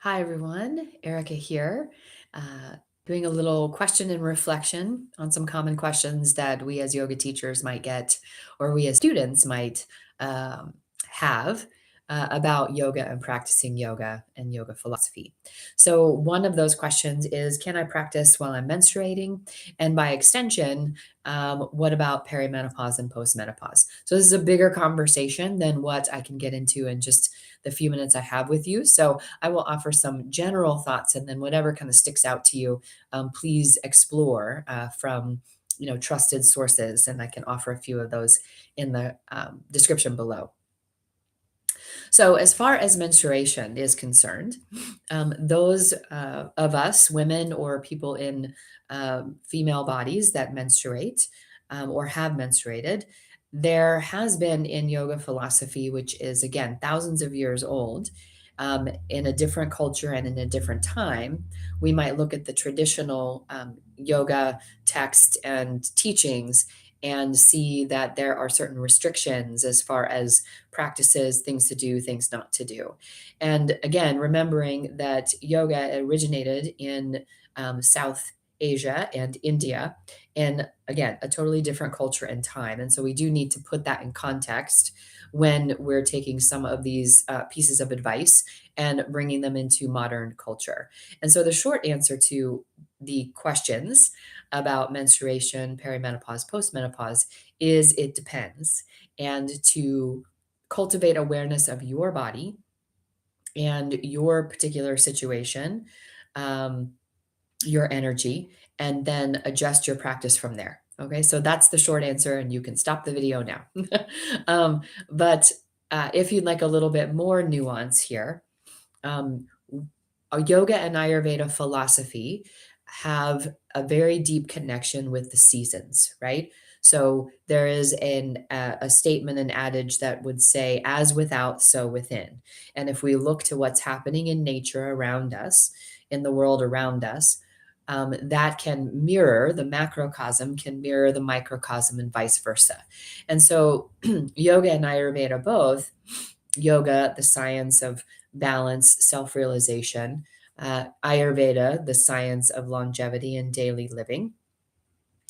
Hi, everyone. Erica here, uh, doing a little question and reflection on some common questions that we as yoga teachers might get, or we as students might um, have about yoga and practicing yoga and yoga philosophy. So, one of those questions is, can I practice while I'm menstruating? And by extension, what about perimenopause and postmenopause? So, this is a bigger conversation than what I can get into in just the few minutes I have with you. So, I will offer some general thoughts, and then whatever kind of sticks out to you, please explore from trusted sources, and I can offer a few of those in the description below. So, as far as menstruation is concerned, those of us, women or people in female bodies that menstruate or have menstruated, there has been in yoga philosophy, which is again thousands of years old, in a different culture and in a different time, we might look at the traditional yoga text and teachings and see that there are certain restrictions as far as practices, things to do, things not to do. And again, remembering that yoga originated in South Asia and India, and again, a totally different culture and time. And so we do need to put that in context when we're taking some of these pieces of advice and bringing them into modern culture. And so the short answer to the questions about menstruation, perimenopause, postmenopause is it depends. And to cultivate awareness of your body and your particular situation, um, your energy, and then adjust your practice from there. Okay, so that's the short answer, and you can stop the video now. But if you'd like a little bit more nuance here, um, yoga and Ayurveda philosophy have a very deep connection with the seasons, right? So there is a statement, an adage that would say, as without, so within. And if we look to what's happening in nature around us, in the world around us, that can mirror the macrocosm, can mirror the microcosm, and vice versa. And so, yoga and Ayurveda both, yoga, the science of balance, self realization, Ayurveda, the science of longevity and daily living,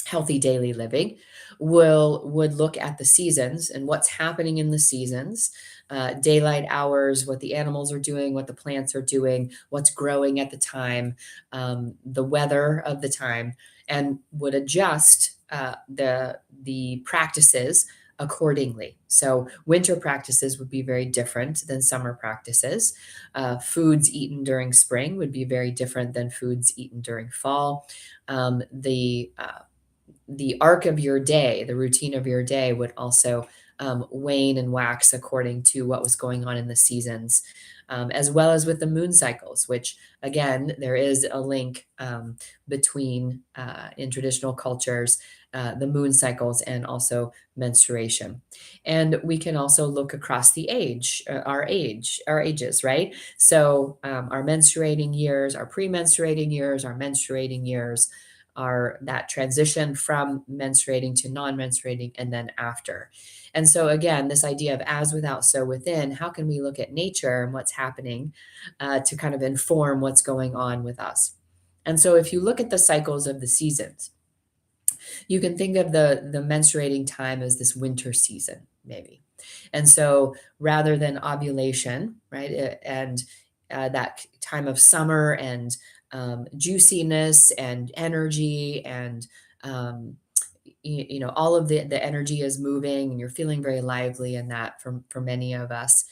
healthy daily living, would look at the seasons and what's happening in the seasons, daylight hours, what the animals are doing, what the plants are doing, what's growing at the time, the weather of the time, and would adjust the practices accordingly. So winter practices would be very different than summer practices. Foods eaten during spring would be very different than foods eaten during fall. The arc of your day, the routine of your day would also wane and wax according to what was going on in the seasons, as well as with the moon cycles, which again, there is a link between, in traditional cultures, the moon cycles and also menstruation. And we can also look across the our ages, right? So our menstruating years, our pre-menstruating years, our menstruating years, are that transition from menstruating to non-menstruating and then after. And so again, this idea of as without, so within, how can we look at nature and what's happening to kind of inform what's going on with us? And so if you look at the cycles of the seasons, you can think of the menstruating time as this winter season, maybe. And so rather than ovulation, right, and that time of summer and juiciness and energy and all of the energy is moving and you're feeling very lively, and that for many of us,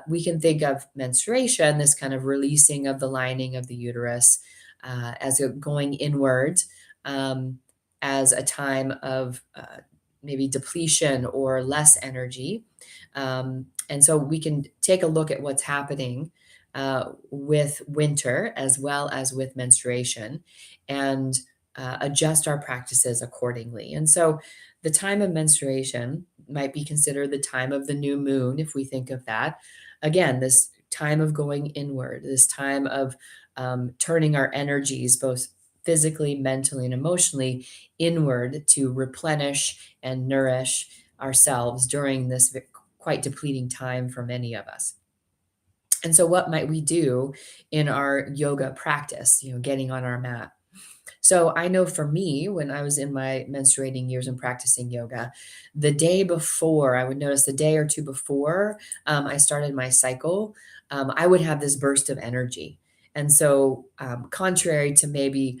we can think of menstruation, this kind of releasing of the lining of the uterus, as going inward, um, as a time of maybe depletion or less energy. And so we can take a look at what's happening with winter as well as with menstruation, and adjust our practices accordingly. And so the time of menstruation might be considered the time of the new moon, if we think of that. Again, this time of going inward, this time of turning our energies, both physically, mentally, and emotionally, inward to replenish and nourish ourselves during this quite depleting time for many of us. And so what might we do in our yoga practice, getting on our mat? So I know for me, when I was in my menstruating years and practicing yoga, the day before, I would notice the day or two before I started my cycle, I would have this burst of energy. And so, contrary to maybe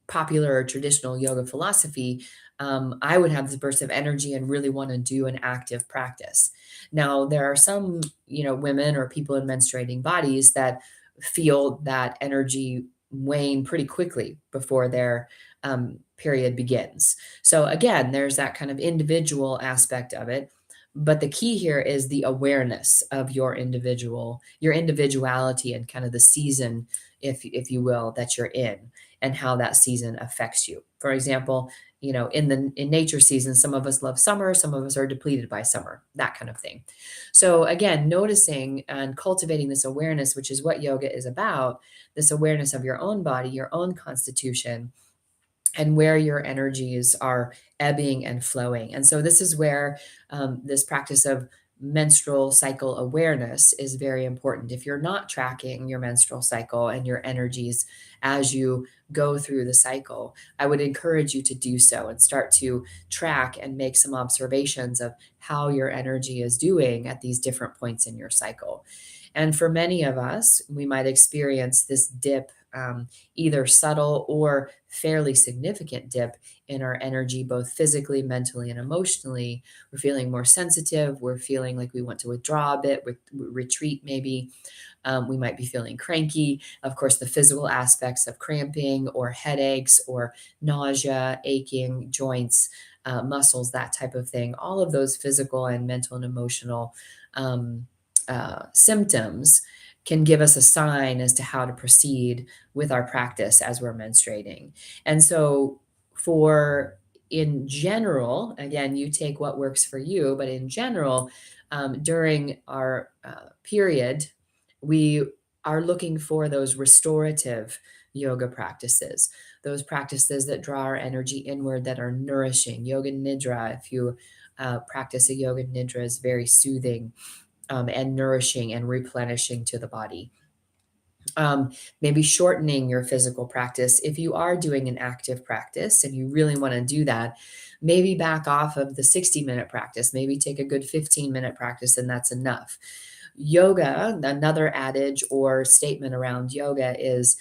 popular or traditional yoga philosophy, I would have this burst of energy and really want to do an active practice. Now, there are some, women or people in menstruating bodies that feel that energy wane pretty quickly before their period begins. So again, there's that kind of individual aspect of it. But the key here is the awareness of your individuality and kind of the season, if you will, that you're in and how that season affects you. For example, in nature season, some of us love summer, some of us are depleted by summer, that kind of thing. So again, noticing and cultivating this awareness, which is what yoga is about, this awareness of your own body, your own constitution, and where your energies are ebbing and flowing. And so this is where this practice of menstrual cycle awareness is very important. If you're not tracking your menstrual cycle and your energies as you go through the cycle, I would encourage you to do so and start to track and make some observations of how your energy is doing at these different points in your cycle. And for many of us, we might experience this dip, either subtle or fairly significant dip in our energy, both physically, mentally, and emotionally. We're feeling more sensitive. We're feeling like we want to withdraw a bit, retreat maybe. We might be feeling cranky. Of course, the physical aspects of cramping or headaches or nausea, aching joints, muscles, that type of thing. All of those physical and mental and emotional um, symptoms can give us a sign as to how to proceed with our practice as we're menstruating. And so, for in general, again, you take what works for you, but in general, during our period, we are looking for those restorative yoga practices, those practices that draw our energy inward, that are nourishing. Yoga Nidra, if you practice a Yoga Nidra, is very soothing and nourishing and replenishing to the body. Maybe shortening your physical practice. If you are doing an active practice and you really want to do that, maybe back off of the 60-minute practice, maybe take a good 15-minute practice, and that's enough. Yoga, another adage or statement around yoga is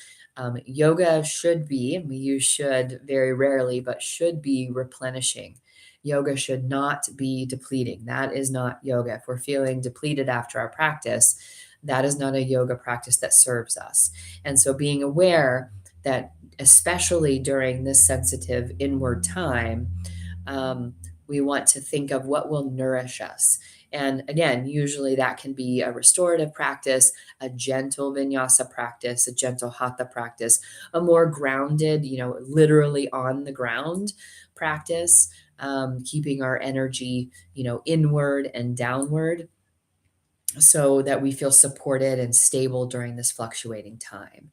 yoga should be, and we use should very rarely, but should be replenishing. Yoga should not be depleting. That is not yoga. If we're feeling depleted after our practice, that is not a yoga practice that serves us. And so being aware that, especially during this sensitive inward time, we want to think of what will nourish us. And again, usually that can be a restorative practice, a gentle vinyasa practice, a gentle hatha practice, a more grounded, literally on the ground practice, keeping our energy, inward and downward so that we feel supported and stable during this fluctuating time.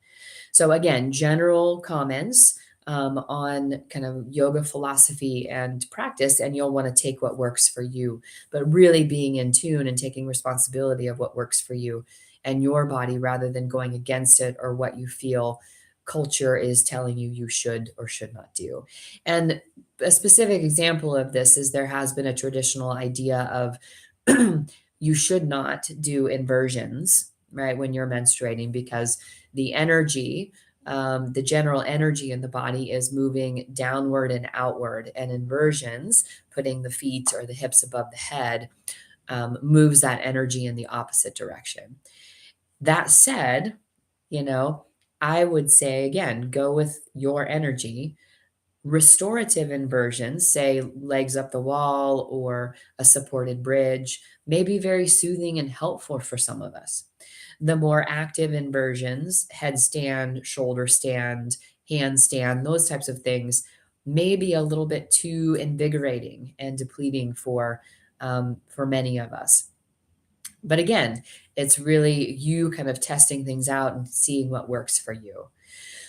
So again, general comments on kind of yoga philosophy and practice, and you'll want to take what works for you, but really being in tune and taking responsibility of what works for you and your body rather than going against it or what you feel culture is telling you you should or should not do. And a specific example of this is there has been a traditional idea of you should not do inversions, right, when you're menstruating, because the energy, the general energy in the body is moving downward and outward, and inversions, putting the feet or the hips above the head, moves that energy in the opposite direction. That said, you know, I would say again, go with your energy. Restorative inversions, say legs up the wall or a supported bridge, may be very soothing and helpful for some of us. The more active inversions, headstand, shoulder stand, handstand, those types of things, may be a little bit too invigorating and depleting for many of us. But again, it's really you kind of testing things out and seeing what works for you.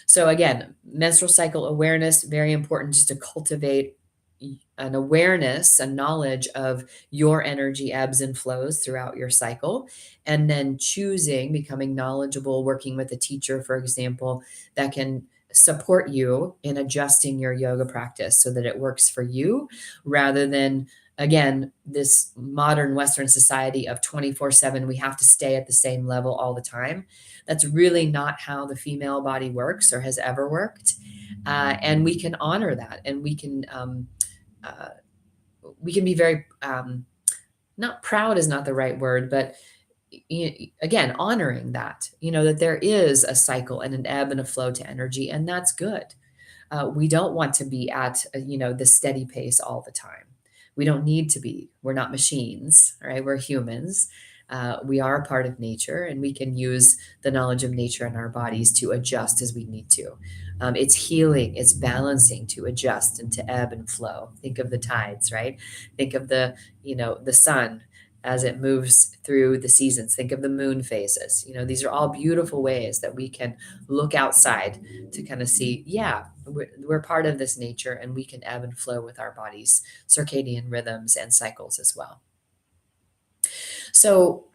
So again, menstrual cycle awareness, very important just to cultivate an awareness, a knowledge of your energy ebbs and flows throughout your cycle, and then choosing, becoming knowledgeable, working with a teacher, for example, that can support you in adjusting your yoga practice so that it works for you rather than, again, this modern Western society of 24/7, we have to stay at the same level all the time. That's really not how the female body works or has ever worked. And we can honor that, and uh, we can be very, not proud is not the right word, but again, honoring that, that there is a cycle and an ebb and a flow to energy, and that's good. We don't want to be at, the steady pace all the time. We don't need to be. We're not machines, right? We're humans. We are a part of nature, and we can use the knowledge of nature in our bodies to adjust as we need to. It's healing, it's balancing to adjust and to ebb and flow. Think of the tides, right? Think of the sun as it moves through the seasons. Think of the moon phases. These are all beautiful ways that we can look outside to kind of see, yeah, we're part of this nature, and we can ebb and flow with our body's circadian rhythms and cycles as well. So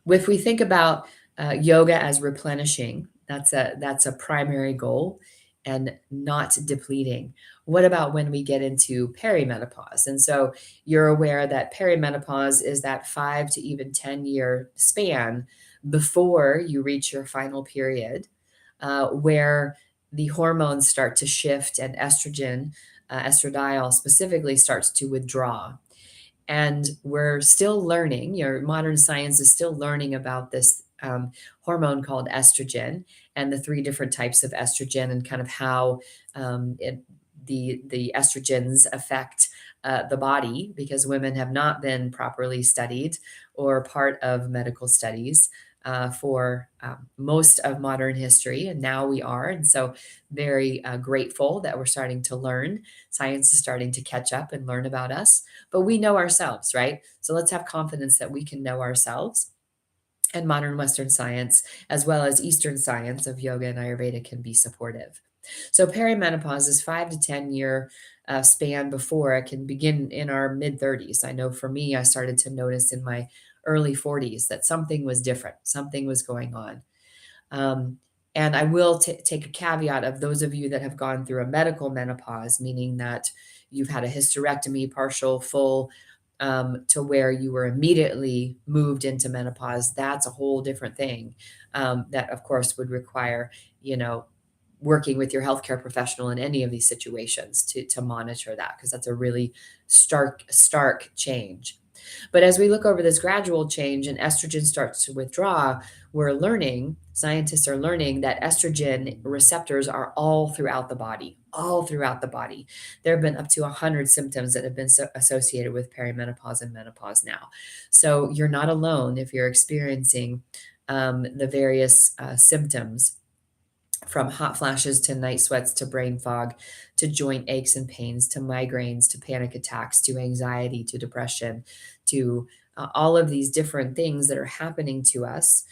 if we think about yoga as replenishing, that's a primary goal and not depleting. What about when we get into perimenopause? And so you're aware that perimenopause is that 5 to even 10-year span before you reach your final period, where the hormones start to shift and estrogen, estradiol specifically, starts to withdraw. And we're still learning, modern science is still learning about this hormone called estrogen and the three different types of estrogen and kind of how the estrogens affect the body, because women have not been properly studied or part of medical studies for most of modern history. And now we are. And so very grateful that we're starting to learn. Science is starting to catch up and learn about us, but we know ourselves, right? So let's have confidence that we can know ourselves. And modern Western science, as well as Eastern science of yoga and Ayurveda, can be supportive. So perimenopause is 5 to 10-year span before it can begin in our mid 30s. I know for me, I started to notice in my early 40s that something was different, something was going on. Um, and I will take a caveat of those of you that have gone through a medical menopause, meaning that you've had a hysterectomy, partial, full, to where you were immediately moved into menopause. That's a whole different thing. That, of course, would require, working with your healthcare professional in any of these situations to monitor that, because that's a really stark change. But as we look over this gradual change and estrogen starts to withdraw, scientists are learning that estrogen receptors are all throughout the body, all throughout the body. There have been up to 100 symptoms that have been associated with perimenopause and menopause now. So you're not alone if you're experiencing the various symptoms, from hot flashes to night sweats to brain fog to joint aches and pains to migraines to panic attacks to anxiety to depression to all of these different things that are happening to us,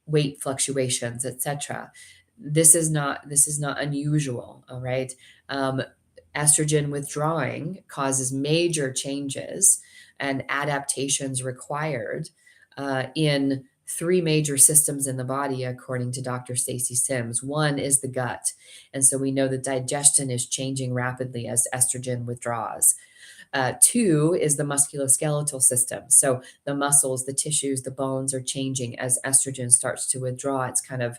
weight fluctuations, etc. This is not unusual. All right. Estrogen withdrawing causes major changes and adaptations required in three major systems in the body, according to Dr. Stacy Sims. One is the gut. And so we know that digestion is changing rapidly as estrogen withdraws. Two is the musculoskeletal system. So the muscles, the tissues, the bones are changing as estrogen starts to withdraw. It's kind of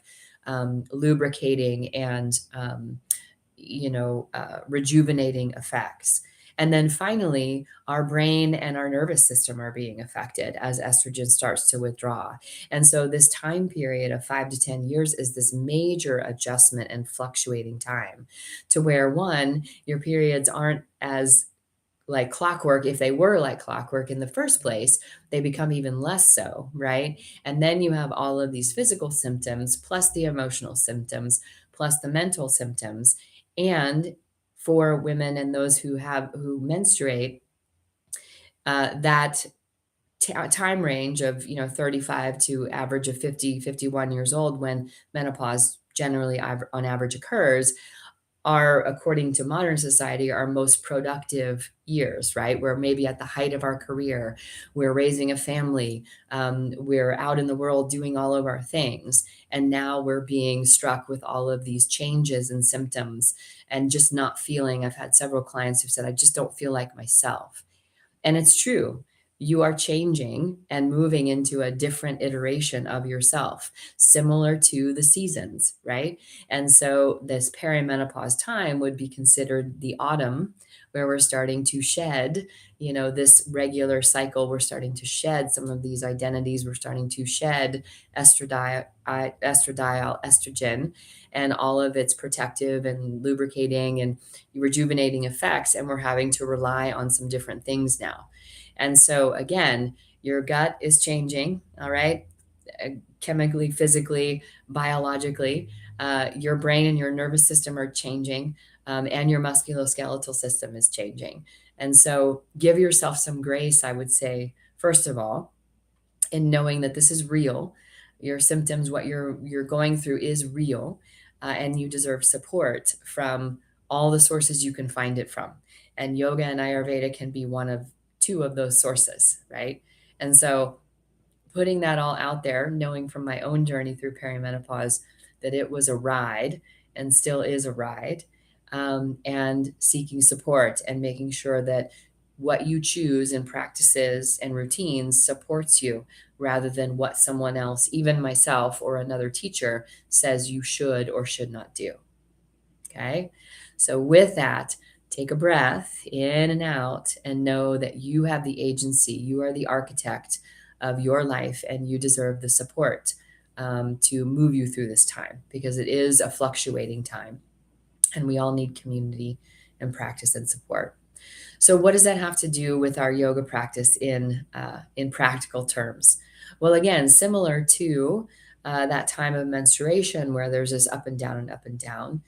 lubricating and, rejuvenating effects. And then finally, our brain and our nervous system are being affected as estrogen starts to withdraw. And so this time period of 5 to 10 years is this major adjustment and fluctuating time, to where, one, your periods aren't as like clockwork. If they were like clockwork in the first place, they become even less so, right? And then you have all of these physical symptoms, plus the emotional symptoms, plus the mental symptoms. And for women and those who menstruate, that time range of 35 to average of 50, 51 years old, when menopause generally on average occurs, are, according to modern society, our most productive years, right? We're maybe at the height of our career, we're raising a family, we're out in the world doing all of our things. And now we're being struck with all of these changes and symptoms and just not feeling. I've had several clients who've said, I just don't feel like myself. And it's true. You are changing and moving into a different iteration of yourself, similar to the seasons, right? And so this perimenopause time would be considered the autumn, where we're starting to shed, this regular cycle. We're starting to shed some of these identities. We're starting to shed estrogen, and all of its protective and lubricating and rejuvenating effects. And we're having to rely on some different things now. And so, again, your gut is changing, all right? Chemically, physically, biologically. Your brain and your nervous system are changing, and your musculoskeletal system is changing. And so, give yourself some grace, I would say, first of all, in knowing that this is real. Your symptoms, what you're going through, is real, and you deserve support from all the sources you can find it from. And yoga and Ayurveda can be one of two of those sources, right? And so, putting that all out there, knowing from my own journey through perimenopause that it was a ride and still is a ride, and seeking support and making sure that what you choose in practices and routines supports you rather than what someone else, even myself or another teacher, says you should or should not do. Okay. So, with that, take a breath in and out and know that you have the agency. You are the architect of your life, and you deserve the support to move you through this time, because it is a fluctuating time and we all need community and practice and support. So, what does that have to do with our yoga practice in practical terms? Well, again, similar to that time of menstruation where there's this up and down and up and down,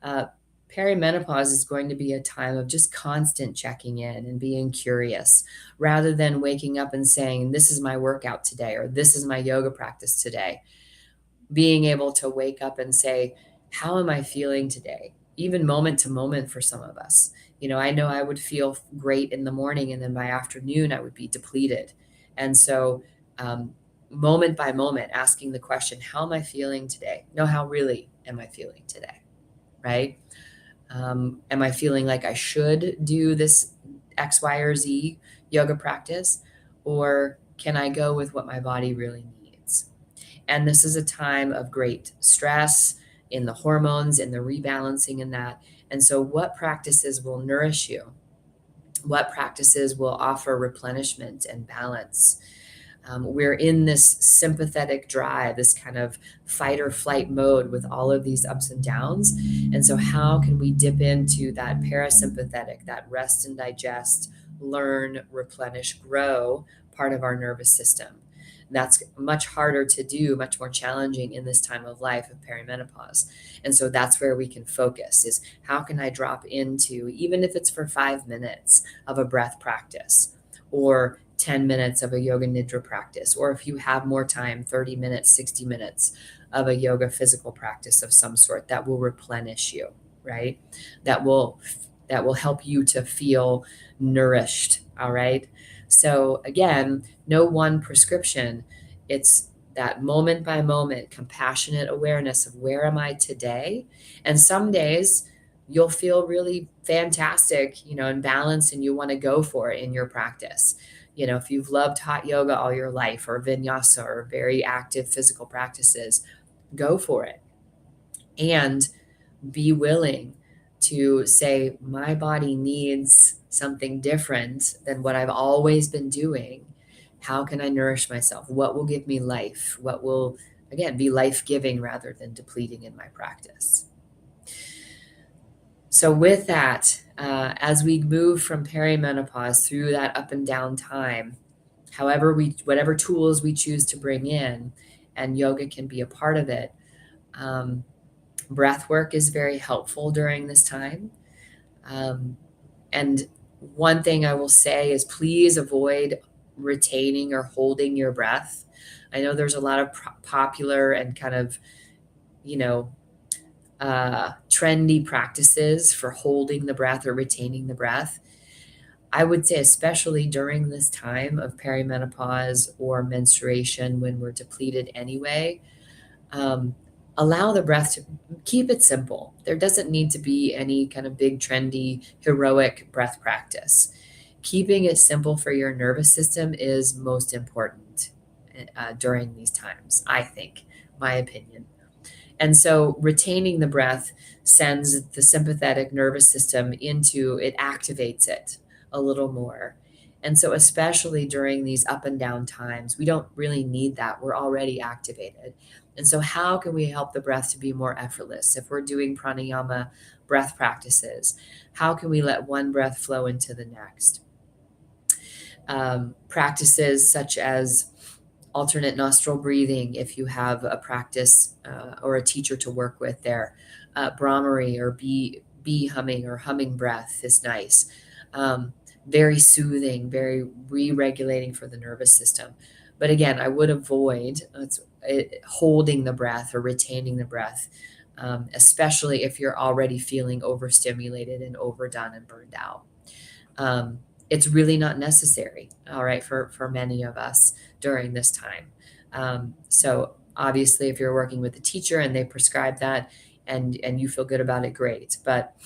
uh, perimenopause is going to be a time of just constant checking in and being curious, rather than waking up and saying, this is my workout today, or this is my yoga practice today. Being able to wake up and say, how am I feeling today? Even moment to moment for some of us. I know I would feel great in the morning, and then by afternoon, I would be depleted. And so, um, moment by moment, asking the question, how am I feeling today? No, how really am I feeling today? Right? Am I feeling like I should do this X, Y, or Z yoga practice? Or can I go with what my body really needs? And this is a time of great stress in the hormones and the rebalancing in that. And so, what practices will nourish you? What practices will offer replenishment and balance? We're in this sympathetic drive, this kind of fight or flight mode with all of these ups and downs. And so, how can we dip into that parasympathetic, that rest and digest, learn, replenish, grow part of our nervous system? That's much harder to do, much more challenging in this time of life of perimenopause. And so that's where we can focus, is how can I drop into, even if it's for 5 minutes of a breath practice, or 10 minutes of a yoga nidra practice, or if you have more time, 30 minutes, 60 minutes of a yoga physical practice of some sort that will replenish you, right? That will help you to feel nourished, all right? So again, no one prescription. It's that moment by moment compassionate awareness of, where am I today? And some days you'll feel really fantastic, and balanced, and you want to go for it in your practice. If you've loved hot yoga all your life, or vinyasa, or very active physical practices, go for it. And be willing to say, my body needs something different than what I've always been doing. How can I nourish myself? What will give me life? What will, again, be life-giving rather than depleting in my practice? So with that, as we move from perimenopause through that up and down time, whatever tools we choose to bring in, and yoga can be a part of it, breath work is very helpful during this time. And one thing I will say is, please avoid retaining or holding your breath. I know there's a lot of popular and kind of, you know, trendy practices for holding the breath or retaining the breath. I would say, especially during this time of perimenopause or menstruation when we're depleted anyway, um, allow the breath to keep it simple. There doesn't need to be any kind of big, trendy, heroic breath practice. Keeping it simple for your nervous system is most important during these times, I think, my opinion. And so retaining the breath sends the sympathetic nervous system into, it activates it a little more. And so, especially during these up and down times, we don't really need that. We're already activated. And so, how can we help the breath to be more effortless? If we're doing pranayama breath practices, how can we let one breath flow into the next? Practices such as alternate nostril breathing, if you have a practice or a teacher to work with there. Brahmari or bee humming or humming breath is nice. Very soothing, very re-regulating for the nervous system. But again, I would avoid holding the breath or retaining the breath, especially if you're already feeling overstimulated and overdone and burned out. It's really not necessary, all right, for many of us during this time. So obviously, if you're working with a teacher and they prescribe that and you feel good about it, great. But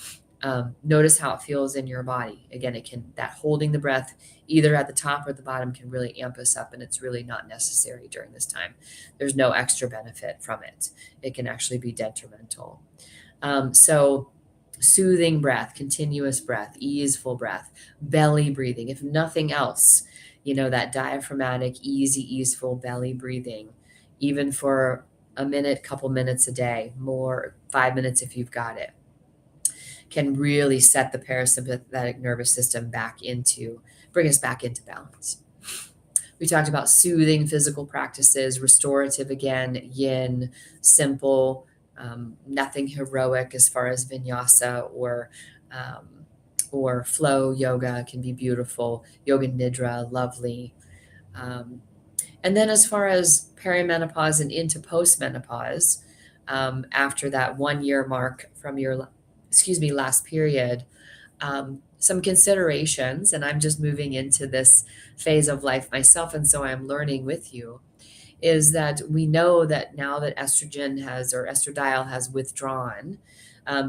notice how it feels in your body. Again, that holding the breath either at the top or the bottom can really amp us up, and it's really not necessary during this time. There's no extra benefit from it. It can actually be detrimental. So soothing breath, continuous breath, easeful breath, belly breathing, if nothing else, that diaphragmatic, easy, easeful belly breathing, even for a minute, couple minutes a day, more 5 minutes if you've got it, can really set the parasympathetic nervous system bring us back into balance. We talked about soothing physical practices, restorative again, yin, simple, nothing heroic as far as vinyasa or flow yoga can be beautiful. Yoga nidra, lovely. And then as far as perimenopause and into postmenopause, after that 1 year mark from your, last period, some considerations, and I'm just moving into this phase of life myself, and so I'm learning with you, is that we know that now that estradiol has withdrawn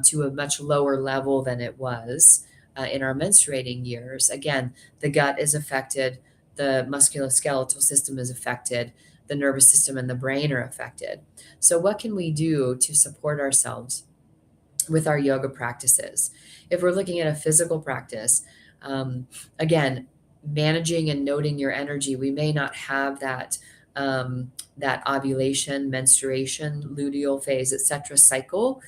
to a much lower level than it was in our menstruating years. Again, the gut is affected, the musculoskeletal system is affected, the nervous system and the brain are affected. So, what can we do to support ourselves with our yoga practices? If we're looking at a physical practice, again, managing and noting your energy, we may not have that ovulation, menstruation, luteal phase, etc. cycle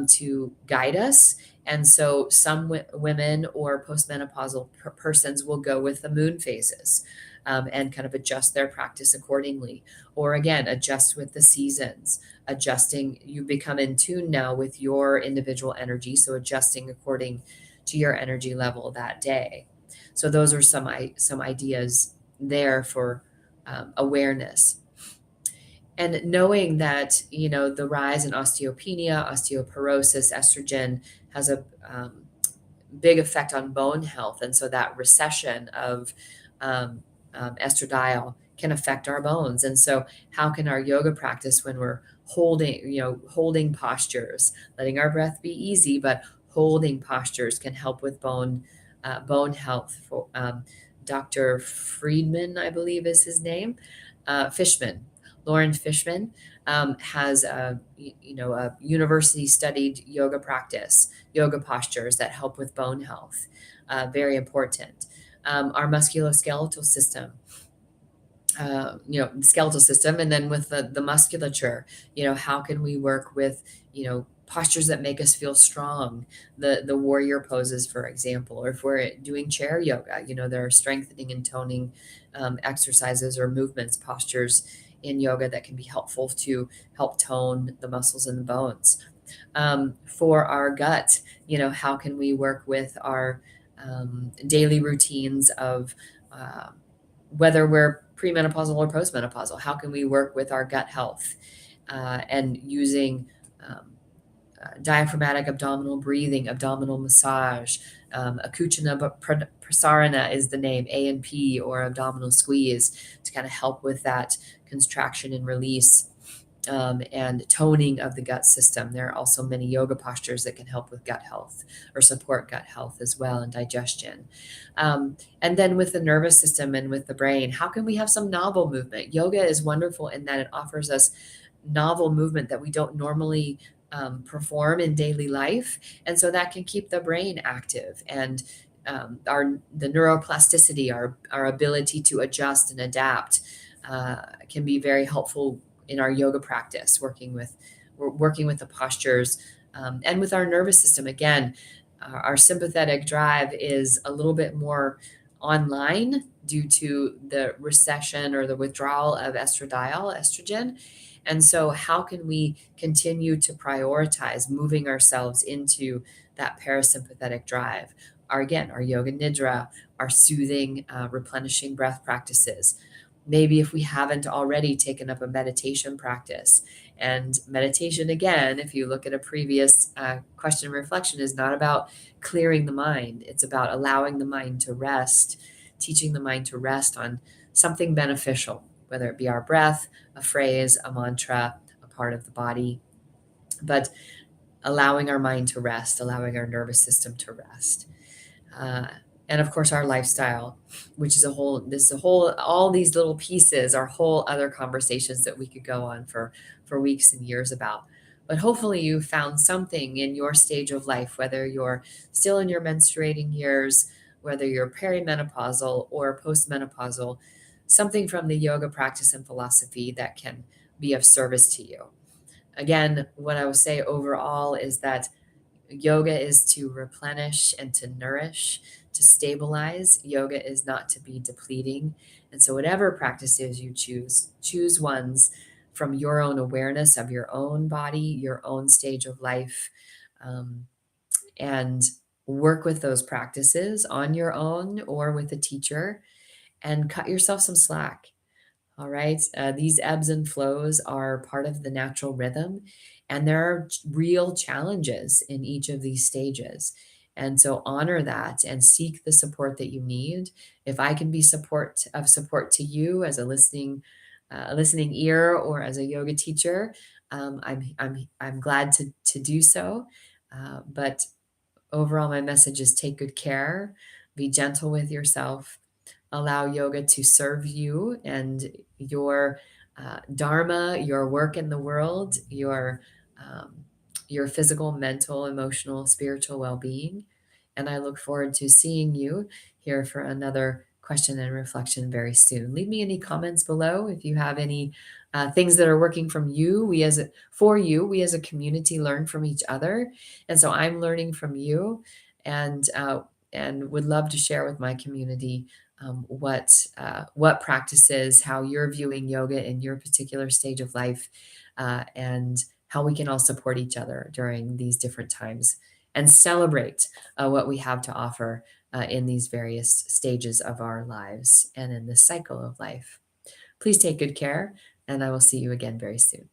to guide us. And so some women or postmenopausal persons will go with the moon phases and kind of adjust their practice accordingly. Or again, adjust with the seasons, adjusting. You become in tune now with your individual energy. So adjusting according to your energy level that day. So those are some ideas there for awareness. And knowing that, the rise in osteopenia, osteoporosis, estrogen has a big effect on bone health. And so that recession of estradiol can affect our bones. And so how can our yoga practice, when we're holding postures, letting our breath be easy, but holding postures can help with bone health. For Dr. Friedman, I believe is his name, Fishman, Lauren Fishman, has a university studied yoga practice, yoga postures that help with bone health. Very important. Our musculoskeletal system, skeletal system, and then with the musculature, how can we work with, postures that make us feel strong, the warrior poses, for example, or if we're doing chair yoga, there are strengthening and toning exercises or movements, postures in yoga that can be helpful to help tone the muscles and the bones. For our gut, how can we work with our daily routines of whether we're premenopausal or postmenopausal, how can we work with our gut health and using diaphragmatic abdominal breathing, abdominal massage. Akuchana prasarana is the name, A&P, or abdominal squeeze, to kind of help with that contraction and release, and toning of the gut system. There are also many yoga postures that can help with gut health or support gut health as well, and digestion. And then with the nervous system and with the brain, how can we have some novel movement? Yoga is wonderful in that it offers us novel movement that we don't normally perform in daily life, and so that can keep the brain active, and the neuroplasticity, our ability to adjust and adapt, can be very helpful in our yoga practice, working with the postures, and with our nervous system. Again, our sympathetic drive is a little bit more online due to the recession or the withdrawal of estradiol, estrogen. And so, how can we continue to prioritize moving ourselves into that parasympathetic drive? Our yoga nidra, our soothing, replenishing breath practices. Maybe if we haven't already taken up a meditation practice. And meditation, again, if you look at a previous question and reflection, is not about clearing the mind. It's about allowing the mind to rest, teaching the mind to rest on something beneficial, whether it be our breath, a phrase, a mantra, a part of the body, but allowing our mind to rest, allowing our nervous system to rest. Uh, and of course, our lifestyle, which is all these little pieces are whole other conversations that we could go on for weeks and years about. But hopefully, you found something in your stage of life, whether you're still in your menstruating years, whether you're perimenopausal or postmenopausal, something from the yoga practice and philosophy that can be of service to you. Again, what I would say overall is that yoga is to replenish and to nourish, to stabilize. Yoga is not to be depleting. And so, whatever practices you choose ones from your own awareness of your own body, your own stage of life, um, and work with those practices on your own or with a teacher, and cut yourself some slack. All right. These ebbs and flows are part of the natural rhythm, and there are real challenges in each of these stages. And so honor that and seek the support that you need. If I can be support to you as a listening ear or as a yoga teacher, I'm glad to do so. But overall, my message is take good care, be gentle with yourself, allow yoga to serve you and your dharma, your work in the world, um, your physical, mental, emotional, spiritual well-being. And I look forward to seeing you here for another question and reflection very soon. Leave me any comments below if you have any things that are working from you. We as a community learn from each other, and so I'm learning from you, and would love to share with my community what practices, how you're viewing yoga in your particular stage of life, and how we can all support each other during these different times and celebrate what we have to offer in these various stages of our lives and in this cycle of life. Please take good care, and I will see you again very soon.